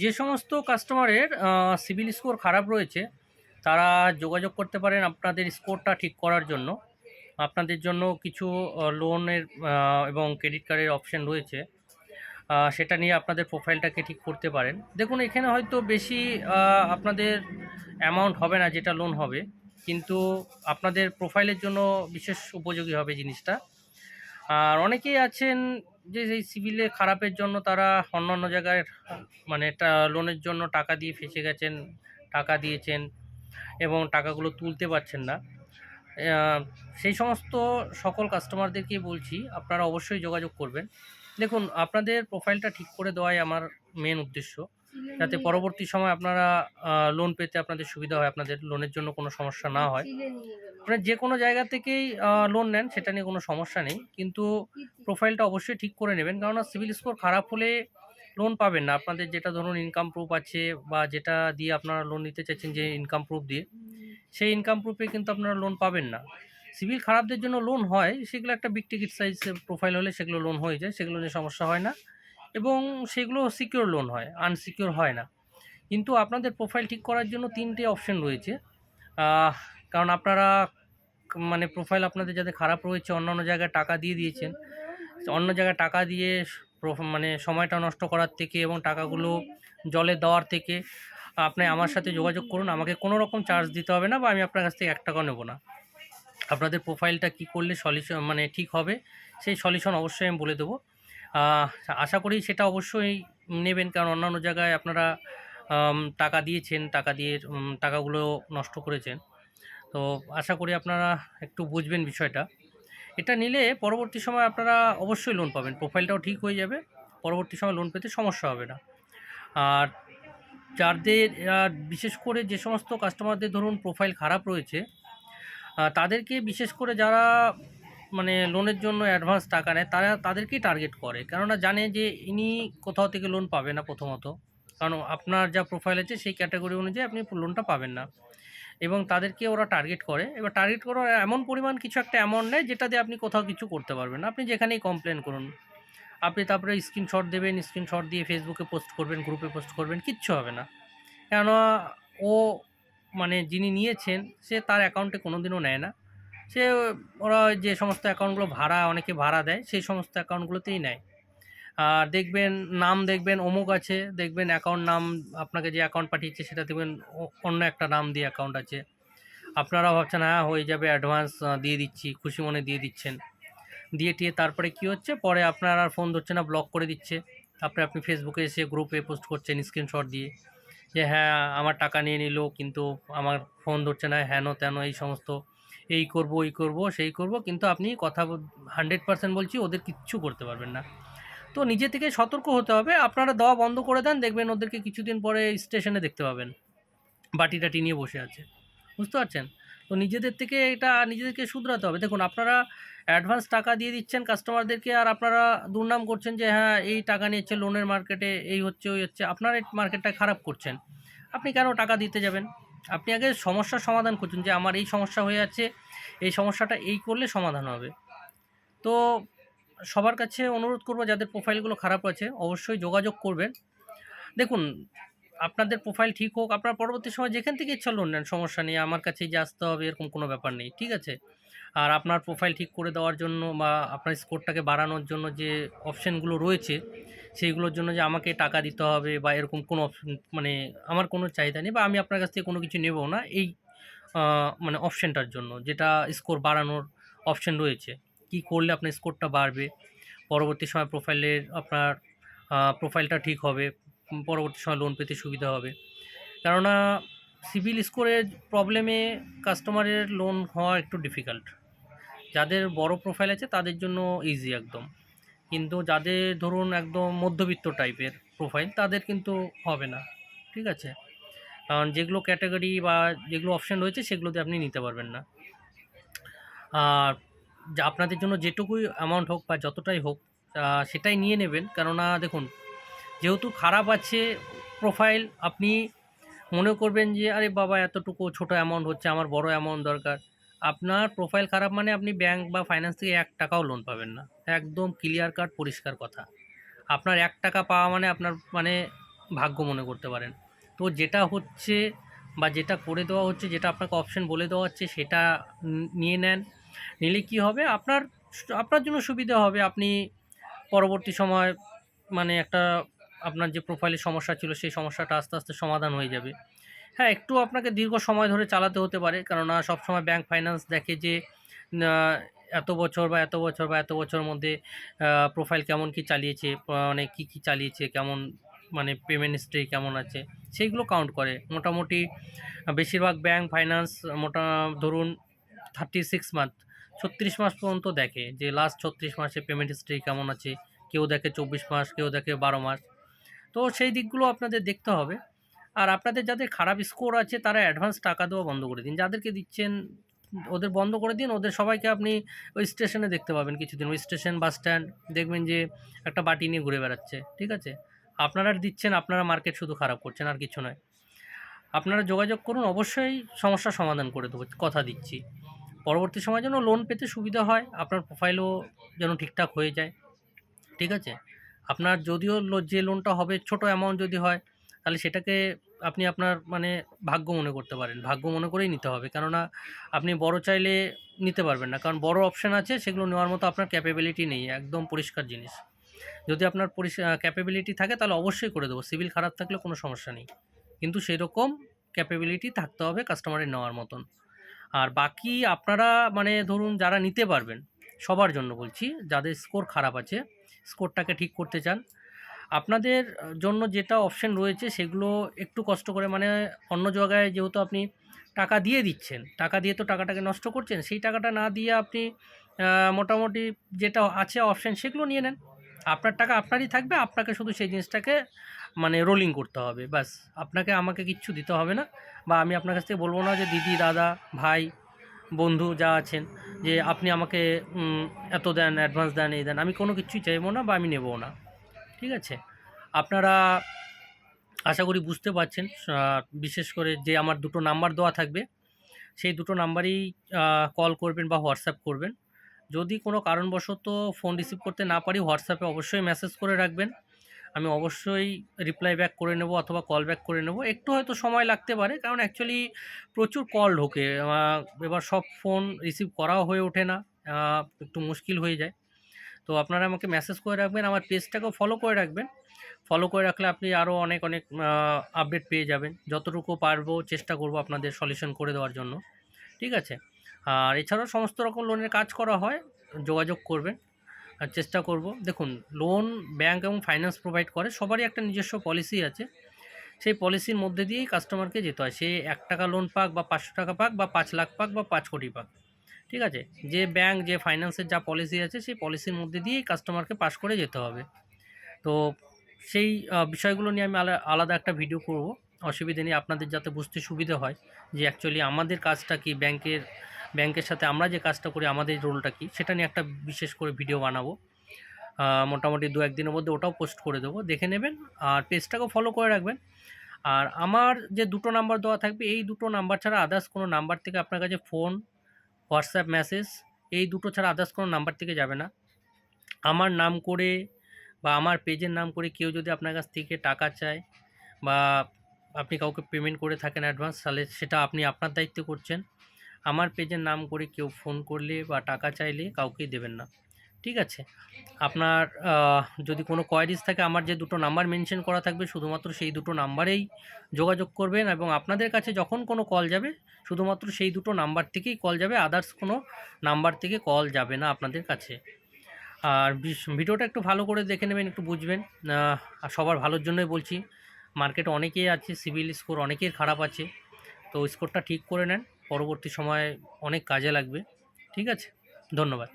যে সমস্ত কাস্টমারের সিবিল স্কোর খারাপ রয়েছে তারা যোগাযোগ করতে পারেন আপনাদের স্কোরটা ঠিক করার জন্য। আপনাদের জন্য কিছু লোনের এবং ক্রেডিট কার্ডের অপশন রয়েছে, সেটা নিয়ে আপনাদের প্রোফাইলটাকে ঠিক করতে পারেন। দেখুন, এখানে হয়তো বেশি আপনাদের অ্যামাউন্ট হবে না যেটা লোন হবে, কিন্তু আপনাদের প্রোফাইলের জন্য বিশেষ উপযোগী হবে জিনিসটা। আর অনেকেই আছেন যে সেই সিভিলে খারাপের জন্য তারা অন্যান্য জায়গায় মানে লোনের জন্য টাকা দিয়ে ফেঁসে গেছেন, টাকা দিয়েছেন এবং টাকাগুলো তুলতে পারছেন না। আহ, সেই সমস্ত সকল কাস্টমারদেরকেই বলছি আপনারা অবশ্যই যোগাযোগ করবেন। দেখুন, আপনাদের প্রোফাইলটা ঠিক করে দেওয়াই আমার মেন উদ্দেশ্য, যাতে পরবর্তী সময় আপনারা লোন পেতে আপনাদের সুবিধা হয়, আপনাদের লোনের জন্য কোনো সমস্যা না হয়। আপনারা যে কোনো জায়গা থেকেই লোন নেন, সেটা নিয়ে কোনো সমস্যা নেই, কিন্তু প্রোফাইলটা অবশ্যই ঠিক করে নেবেন। কারণ সিভিল স্কোর খারাপ হলে লোন পাবেন না। আপনাদের যেটা ধরুন ইনকাম প্রুফ আছে বা যেটা দিয়ে আপনারা লোন নিতে চাইছেন, যে ইনকাম প্রুফ দিয়ে, সেই ইনকাম প্রুফে কিন্তু আপনারা লোন পাবেন না। সিভিল খারাপদের জন্য লোন হয়, সেগুলো একটা বিগ টিকিট সাইজ প্রোফাইল হলে সেগুলো লোন হয়ে যায়, সেগুলো নিয়ে সমস্যা হয় না এবং সেগুলো সিকিউর লোন হয়, আনসিকিউর হয় না। কিন্তু আপনাদের প্রোফাইল ঠিক করার জন্য 3টে অপশন রয়েছে। আহ, কারণ আপনারা মানে প্রোফাইল আপনাদের যাতে খারাপ রয়েছে, অন্যান্য জায়গায় টাকা দিয়ে দিয়েছেন, অন্য জায়গায় টাকা দিয়ে মানে সময়টা নষ্ট করার থেকে এবং টাকাগুলো জলে দেওয়ার থেকে আপনি আমার সাথে যোগাযোগ করুন। আমাকে কোনো রকম চার্জ দিতে হবে না বা আমি আপনার কাছ থেকে 1 টাকাও নেব না। আপনাদের প্রোফাইলটা কি করলে সলিউশন মানে ঠিক হবে, সেই সলিউশন অবশ্যই আমি বলে দেবো। আহ, আশা করি সেটা অবশ্যই নেবেন, কারণ অন্যান্য জায়গায় আপনারা টাকা দিয়েছেন, টাকা দিয়ে টাকাগুলো নষ্ট করেছেন। তো আশা করি আপনারা একটু বুঝবেন বিষয়টা। এটা নিলে পরবর্তী সময় আপনারা অবশ্যই লোন পাবেন, প্রোফাইলটাও ঠিক হয়ে যাবে, পরবর্তী সময় লোন পেতে সমস্যা হবে না। আর যাদের বিশেষ করে যে সমস্ত কাস্টমারদের ধরুন প্রোফাইল খারাপ রয়েছে, তাদেরকে বিশেষ করে যারা মানে লোনের জন্য অ্যাডভান্স টাকা নেয়, তারা তাদেরকেই টার্গেট করে, কেননা জানে যে ইনি কোথাও থেকে লোন পাবে না প্রথমত, কারণ আপনার যা প্রোফাইল আছে সেই ক্যাটাগরি অনুযায়ী আপনি লোনটা পাবেন না, এবং তাদেরকে ওরা টার্গেট করে। এবার টার্গেট করার এমন পরিমাণ কিছু একটা অ্যামাউন্ট নেয় যেটা দিয়ে আপনি কোথাও কিছু করতে পারবেন না। আপনি যেখানেই কমপ্লেন করুন, আপনি তারপরে স্ক্রিনশট দেবেন, স্ক্রিনশট দিয়ে ফেসবুকে পোস্ট করবেন, গ্রুপে পোস্ট করবেন, কিচ্ছু হবে না। কেননা ও মানে যিনি নিয়েছেন সে তার অ্যাকাউন্টে কোনো দিনও নেয় না। সে ওরা যে সমস্ত অ্যাকাউন্টগুলো ভাড়া, অনেকে ভাড়া দেয়, সেই সমস্ত অ্যাকাউন্টগুলোতেই নেয়। আর দেখবেন, নাম দেখবেন অমুক আছে, দেখবেন অ্যাকাউন্ট নাম আপনাকে যে অ্যাকাউন্ট পাঠিয়েছে সেটা দেখবেন অন্য একটা নাম দিয়ে অ্যাকাউন্ট আছে। আপনারা ভাবছেন হ্যাঁ হয়ে যাবে, অ্যাডভান্স দিয়ে দিচ্ছি, খুশি মনে দিয়ে দিচ্ছেন, দিয়ে টিয়ে তারপরে কি হচ্ছে, পরে আপনার আর ফোন ধরছে না, ব্লক করে দিচ্ছে। তারপরে আপনি ফেসবুকে এসে গ্রুপে পোস্ট করছেন স্ক্রিনশট দিয়ে যে হ্যাঁ আমার টাকা নিয়ে নিল, কিন্তু আমার ফোন ধরছে না, হেন তেন এই সমস্ত, এই করব ওই করব সেই করব, কিন্তু আপনি কথা 100% বলছি ওদের কিচ্ছু করতে পারবেন না। তো নিজে থেকে সতর্ক হতে হবে। আপনারা দেওয়া বন্ধ করে দেন, দেখবেন ওদেরকে কিছুদিন পরে স্টেশনে দেখতে পাবেন বাটি টাটি নিয়ে বসে আছে। বুঝতে পারছেন? তো নিজেদের থেকে এটা নিজেদেরকে শুধরাতে হবে। দেখুন, আপনারা অ্যাডভান্স টাকা দিয়ে দিচ্ছেন কাস্টমারদেরকে, আর আপনারা দুর্নাম করছেন যে হ্যাঁ এই টাকা নিয়েছে লোনের মার্কেটে, এই হচ্ছে ওই হচ্ছে, আপনারা এই মার্কেটটা খারাপ করছেন। আপনি কেন টাকা দিতে যাবেন? আপনি আগে সমস্যার সমাধান করছেন যে আমার এই সমস্যা হয়ে যাচ্ছে, এই সমস্যাটা এই করলে সমাধান হবে। তো সবার কাছে অনুরোধ করব, যাদের প্রোফাইলগুলো খারাপ আছে অবশ্যই যোগাযোগ করবেন। দেখুন, আপনাদের প্রোফাইল ঠিক হোক, আপনার পরবর্তী সময় যেখান থেকে ইচ্ছা লোন নেন, সমস্যা নেই, আমার কাছেই যে আসতে হবে এরকম কোনো ব্যাপার নেই, ঠিক আছে? আর আপনার প্রোফাইল ঠিক করে দেওয়ার জন্য বা আপনার স্কোরটাকে বাড়ানোর জন্য যে অপশানগুলো রয়েছে, সেইগুলোর জন্য যে আমাকে টাকা দিতে হবে বা এরকম কোনো অপশন মানে আমার কোনো চাহিদা নেই, বা আমি আপনার কাছ থেকে কোনো কিছু নেবো না এই মানে অপশানটার জন্য, যেটা স্কোর বাড়ানোর অপশান রয়েছে। কি করলে আপনার স্কোরটা বাড়বে, পরবর্তী সময় প্রোফাইলের আপনার প্রোফাইলটা ঠিক হবে, পরবর্তী সময় লোন পেতে সুবিধা হবে। কেননা সিবিল স্কোরের প্রবলেমে কাস্টমারের লোন হওয়া একটু ডিফিকাল্ট। যাদের বড় প্রোফাইল আছে তাদের জন্য ইজি একদম, কিন্তু যাদের ধরুন একদম মধ্যবিত্ত টাইপের প্রোফাইল তাদের কিন্তু হবে না, ঠিক আছে? কারণ যেগুলো ক্যাটাগরি বা যেগুলো অপশান রয়েছে সেগুলোতে আপনি নিতে পারবেন না। আর যা আপনাদের জন্য যেটুকুই অ্যামাউন্ট হোক বা যতটাই হোক, সেটাই নিয়ে নেবেন। কেননা দেখুন, যেহেতু খারাপ আছে প্রোফাইল, আপনি মনে করবেন যে আরে বাবা এতটুকু ছোট অ্যামাউন্ট হচ্ছে, আমার বড় অ্যামাউন্ট দরকার। আপনার প্রোফাইল খারাপ মানে আপনি ব্যাংক বা ফাইন্যান্স থেকে 1 টাকাও লোন পাবেন না। একদম ক্লিয়ার কাট পরিষ্কার কথা। আপনার 1 টাকা পাওয়া মানে আপনার মানে ভাগ্য মনে করতে পারেন। তো যেটা হচ্ছে বা যেটা করে দেওয়া হচ্ছে, যেটা আপনাকে অপশন বলে দেওয়া হচ্ছে সেটা নিয়ে নেন। নিলে কি হবে, আপনার আপনার জন্য সুবিধা হবে। আপনি পরবর্তী সময় মানে একটা আপনার যে প্রোফাইলের সমস্যা ছিল সেই সমস্যাটা আস্তে আস্তে সমাধান হয়ে যাবে। হ্যাঁ, একটু আপনাকে দীর্ঘ সময় ধরে চালাতে হতে পারে, কেননা সবসময় ব্যাংক ফাইন্যান্স দেখে যে আ এত বছর বা এত বছর বা এত বছরের মধ্যে প্রোফাইল কেমন কি চালিয়েছে, মানে কি চালিয়েছে, কেমন মানে পেমেন্ট হিস্ট্রি কেমন আছে, সেইগুলো কাউন্ট করে। মোটামুটি বেশিরভাগ ব্যাংক ফাইন্যান্স ধরুন 36 মান্থ, 36 মাস পর্যন্ত দেখে যে লাস্ট 36 মাসে পেমেন্ট হিস্ট্রি কেমন আছে। কেউ দেখে 24 মাস, কেউ দেখে 12 মাস। তো সেই দিকগুলো আপনাদের দেখতে হবে। আর আপনাদের যাদের খারাপ স্কোর আছে তারা অ্যাডভান্স টাকা দেওয়া বন্ধ করে দিন। যাদেরকে দিচ্ছেন ওদের বন্ধ করে দিন। ওদের সবাইকে আপনি ওই স্টেশনে দেখতে পাবেন কিছুদিন। ওই স্টেশন, বাস স্ট্যান্ড দেখবেন যে একটা বাটি নিয়ে ঘুরে বেড়াচ্ছে। ঠিক আছে? আপনারা দিচ্ছেন, আপনারা মার্কেট শুধু খারাপ করছেন, আর কিছু নয়। আপনারা যোগাযোগ করুন, অবশ্যই সমস্যার সমাধান করে দেবো, কথা দিচ্ছি। পরবর্তী সময়ে যেন লোন পেতে সুবিধা হয়, আপনার প্রোফাইলও যেন ঠিকঠাক হয়ে যায়। ঠিক আছে? আপনার যদিও যে লোনটা হবে ছোট অ্যামাউন্ট যদি হয়, তাহলে সেটাকে আপনি আপনার মানে ভাগ্য মনে করতে পারেন। ভাগ্য মনে করেই নিতে হবে। কেননা আপনি বড় চাইলে নিতে পারবেন না। কারণ বড় অপশন আছে, সেগুলো নেওয়ার মতো আপনার ক্যাপাবিলিটি নেই। একদম পরিষ্কার জিনিস। যদি আপনার ক্যাপাবিলিটি থাকে তাহলে অবশ্যই করে দেবো। সিভিল খারাপ থাকলে কোনো সমস্যা নেই। কিন্তু সেরকম ক্যাপাবিলিটি থাকতে হবে কাস্টমারের নেওয়ার মতন। আর বাকি আপনারা মানে ধরুন যারা নিতে পারবেন, সবার জন্য বলছি, যাদের স্কোর খারাপ আছে, স্কোরটাকে ঠিক করতে চান, আপনাদের জন্য যেটা অপশন রয়েছে সেগুলো একটু কষ্ট করে মানে অন্য জায়গায় যেহেতু আপনি টাকা দিয়ে দিচ্ছেন, টাকা দিয়ে তো টাকাটাকে নষ্ট করছেন, সেই টাকাটা না দিয়ে আপনি মোটামুটি যেটা আছে অপশন সেগুলো নিয়ে নেন। আপনার টাকা আপনারই থাকবে, আপনাকে শুধু সেই জিনিসটাকে মানে রোলিং করতে হবে, ব্যাস। আপনাকে আমাকে কিচ্ছু দিতে হবে না, বা আমি আপনার কাছ থেকে বলবো না যে দিদি, দাদা, ভাই, বন্ধু যা আছেন যে আপনি আমাকে এত দেন, অ্যাডভান্স দেন, এই দেন। আমি কোনো কিছুই চাইবো না বা আমি নেবও না। ঠিক আছে? আপনারা আশা করি বুঝতে পারছেন। বিশেষ করে যে আমার দুটো নাম্বার দেওয়া থাকবে, সেই দুটো নাম্বারেই কল করবেন বা হোয়াটসঅ্যাপ করবেন। যদি কোনো কারণবশত ফোন রিসিভ করতে না পারি, হোয়াটসঅ্যাপে অবশ্যই মেসেজ করে রাখবেন। আমি অবশ্যই রিপ্লাই ব্যাক করে নেব অথবা কল ব্যাক করে নেব। একটু হয়তো সময় লাগতে পারে, কারণ অ্যাকচুয়ালি প্রচুর কল ঢোকে। এবার সব ফোন রিসিভ করাও হয়ে ওঠে না, একটু মুশকিল হয়ে যায়। তো আপনারা আমাকে মেসেজ করে রাখবেন, আমার পেজটাকেও ফলো করে রাখবেন। ফলো করে রাখলে আপনি আরও অনেক অনেক আপডেট পেয়ে যাবেন। যতটুকু পারবো চেষ্টা করব আপনাদের সলিউশন করে দেওয়ার জন্য। ঠিক আছে? আর এছাড়াও সমস্ত রকম লোনের কাজ করা হয়, যোগাযোগ করবেন। আর চেষ্টা করব। দেখুন, লোন ব্যাংক এবং ফাইন্যান্স প্রোভাইড করে, সবারই একটা নিজস্ব পলিসি আছে। সেই পলিসির মধ্যে দিয়েই কাস্টমারকে যেতে হয়। সে ৳১ লোন পাক বা ৳৫০০ পাক বা ৫,০০,০০০ পাক বা ৫,০০,০০,০০০ পাক। ঠিক আছে? যে ব্যাংক, যে ফাইন্যান্সের যা পলিসি আছে সেই পলিসির মধ্যে দিয়েই কাস্টমারকে পাস করে যেতে হবে। তো সেই বিষয়গুলো নিয়ে আমি আলাদা একটা ভিডিও করব। অসুবিধে নেই, আপনাদের যাতে বুঝতে সুবিধে হয় যে অ্যাকচুয়ালি আমাদের কাজটা কি, ব্যাংকের সাথে আমরা যে কাজটা করি আমাদের রোলটা কী, সেটা নিয়ে একটা বিশেষ করে ভিডিও বানাবো। মোটামুটি ২-১ দিনের মধ্যে ওটাও পোস্ট করে দেবো, দেখে নেবেন। আর পেজটাকেও ফলো করে রাখবেন। আর আমার যে দুটো নাম্বার দেওয়া থাকবে, এই দুটো নাম্বার ছাড়া আদার্স কোনো নাম্বার থেকে আপনার কাছে ফোন, হোয়াটসঅ্যাপ মেসেজ, এই দুটো ছাড়া আদার্স কোনো নাম্বার থেকে যাবে না। আমার নাম করে বা আমার পেজের নাম করে কেউ যদি আপনার কাছ থেকে টাকা চায় বা আপনি কাউকে পেমেন্ট করে থাকেন অ্যাডভান্স, তাহলে সেটা আপনি আপনার দায়িত্বে করছেন। আমার পেজের নাম করে কেউ ফোন করলে বা টাকা চাইলে কাউকেই দেবেন না। ঠিক আছে? আপনার যদি কোনো কোয়ারিজ থাকে, আমার যে দুটো নাম্বার মেনশন করা থাকবে শুধুমাত্র সেই দুটো নাম্বারেই যোগাযোগ করবেন, এবং আপনাদের কাছে যখন কোনো কল যাবে শুধুমাত্র সেই দুটো নাম্বার থেকেই কল যাবে, আদার্স কোনো নাম্বার থেকে কল যাবে না আপনাদের কাছে। আর ভিডিওটা একটু ভালো করে দেখে নেবেন, একটু বুঝবেন। আর সবার ভালোর জন্যই বলছি। মার্কেটে অনেকেই আছে, সিবিল স্কোর অনেকের খারাপ আছে। তো স্কোরটা ঠিক করে নেন, পরবর্তী সময়ে অনেক কাজে লাগবে। ঠিক আছে? ধন্যবাদ।